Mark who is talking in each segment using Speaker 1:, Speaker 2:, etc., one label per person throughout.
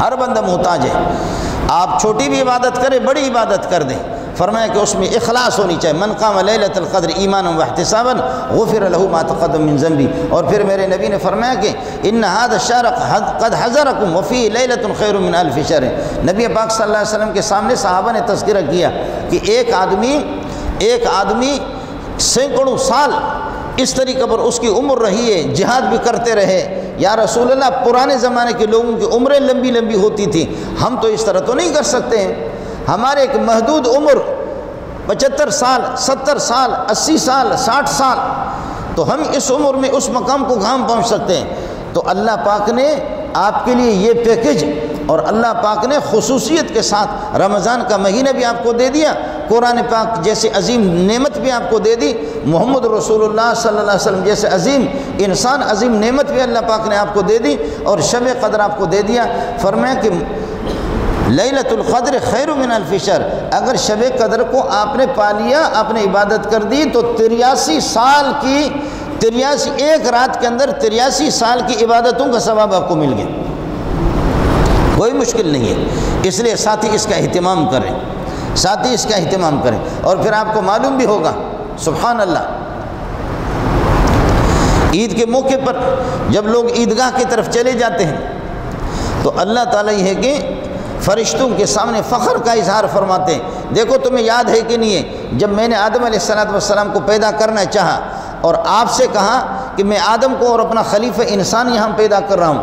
Speaker 1: ہر بندہ محتاج ہے. آپ چھوٹی بھی عبادت کریں بڑی عبادت کر دیں, فرمایا کہ اس میں اخلاص ہونی چاہیے. من قام لیلۃ القدر ایمانا واحتسابا غفر له ما تقدم من ذنبه. اور پھر میرے نبی نے فرمایا کہ ان هذا الشهر قد حضركم وفيه ليلة خير من الف شهر. نبی پاک صلی اللہ علیہ وسلم کے سامنے صحابہ نے تذکرہ کیا کہ ایک آدمی سینکڑوں سال اس طریقے پر اس کی عمر رہی ہے, جہاد بھی کرتے رہے. یا رسول اللہ, پرانے زمانے کے لوگوں کی عمریں لمبی لمبی ہوتی تھی, ہم تو اس طرح تو نہیں کر سکتے ہیں. ہمارے ایک محدود عمر 75 سال 70 سال 80 سال 60 سال, تو ہم اس عمر میں اس مقام کو کہاں پہنچ سکتے ہیں؟ تو اللہ پاک نے آپ کے لیے یہ پیکج اور اللہ پاک نے خصوصیت کے ساتھ رمضان کا مہینہ بھی آپ کو دے دیا, قرآن پاک جیسے عظیم نعمت بھی آپ کو دے دی, محمد رسول اللہ صلی اللہ علیہ وسلم جیسے عظیم انسان عظیم نعمت بھی اللہ پاک نے آپ کو دے دی, اور شب قدر آپ کو دے دیا. فرمایا کہ لیلۃ القدر خیر من الف شہر. اگر شب قدر کو آپ نے پا لیا, آپ نے عبادت کر دی, تو 83 سال کی ایک رات کے اندر 83 سال کی عبادتوں کا ثواب آپ کو مل گیا. کوئی مشکل نہیں ہے. اس لیے ساتھی اس کا اہتمام کریں, اور پھر آپ کو معلوم بھی ہوگا سبحان اللہ, عید کے موقع پر جب لوگ عیدگاہ کی طرف چلے جاتے ہیں تو اللہ تعالیٰ یہ ہے کہ فرشتوں کے سامنے فخر کا اظہار فرماتے ہیں. دیکھو تمہیں یاد ہے کہ نہیں ہے, جب میں نے آدم علیہ السلام کو پیدا کرنا چاہا اور آپ سے کہا کہ میں آدم کو اور اپنا خلیفہ انسان یہاں پیدا کر رہا ہوں,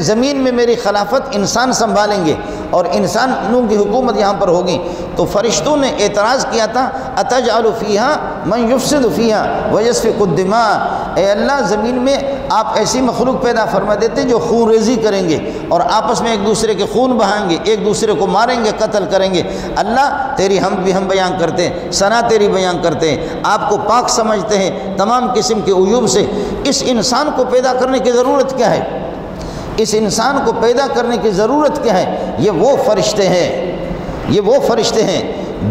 Speaker 1: زمین میں میری خلافت انسان سنبھالیں گے اور انسانوں کی حکومت یہاں پر ہوگی, تو فرشتوں نے اعتراض کیا تھا اتجعل فیہا من یفسد فیہا ویسفک الدماء. اے اللہ, زمین میں آپ ایسی مخلوق پیدا فرما دیتے ہیں جو خون ریزی کریں گے اور آپس میں ایک دوسرے کے خون بہائیں گے, ایک دوسرے کو ماریں گے, قتل کریں گے. اللہ تیری حمد بھی ہم بیان کرتے ہیں, ثنا تیری بیان کرتے ہیں, آپ کو پاک سمجھتے ہیں تمام قسم کے عیوب سے. اس انسان کو پیدا کرنے کی ضرورت کیا ہے؟ اس انسان کو پیدا کرنے کی ضرورت کیا ہے؟ یہ وہ فرشتے ہیں.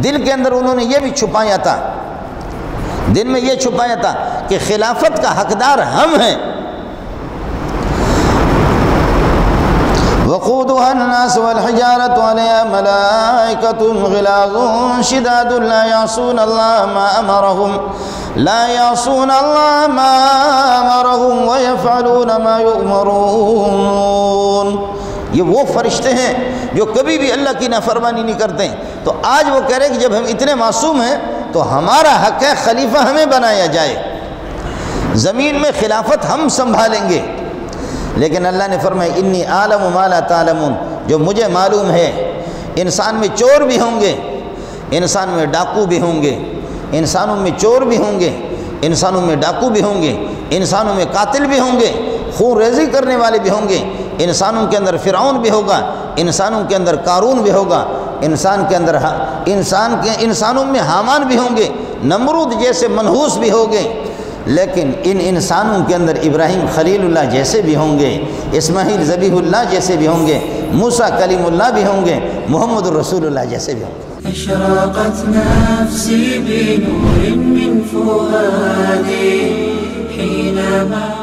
Speaker 1: دل کے اندر انہوں نے یہ بھی چھپایا تھا, دل میں یہ چھپایا تھا کہ خلافت کا حقدار ہم ہیں. وقودها الناس والحجارة عليها ملائكة غلاظ شداد لا يعصون الله ما أمرهم ويفعلون ما يؤمرون. یہ وہ فرشتے ہیں جو کبھی بھی اللہ کی نافرمانی نہیں کرتے ہیں. تو آج وہ کہہ رہے کہ جب ہم اتنے معصوم ہیں تو ہمارا حق ہے خلیفہ ہمیں بنایا جائے, زمین میں خلافت ہم سنبھالیں گے. لیکن اللہ نے فرمایا انی عالم ما لا تعلمون, جو مجھے معلوم ہے انسان میں چور بھی ہوں گے, انسان میں ڈاکو بھی ہوں گے, انسانوں میں چور بھی ہوں گے, انسانوں میں ڈاکو بھی ہوں گے, انسانوں میں قاتل بھی ہوں گے, خون ریزی کرنے والے بھی ہوں گے, انسانوں کے اندر فرعون بھی ہوگا, انسانوں کے اندر قارون بھی ہوگا, انسانوں میں حامان بھی ہوں گے, نمرود جیسے منحوس بھی ہوں گے. لیکن ان انسانوں کے اندر ابراہیم خلیل اللہ جیسے بھی ہوں گے, اسماعیل ذبیح اللہ جیسے بھی ہوں گے, موسیٰ کلیم اللہ بھی ہوں گے, محمد رسول اللہ جیسے بھی ہوں گے.
Speaker 2: اشرقت نفسی بنور من فؤادی حینما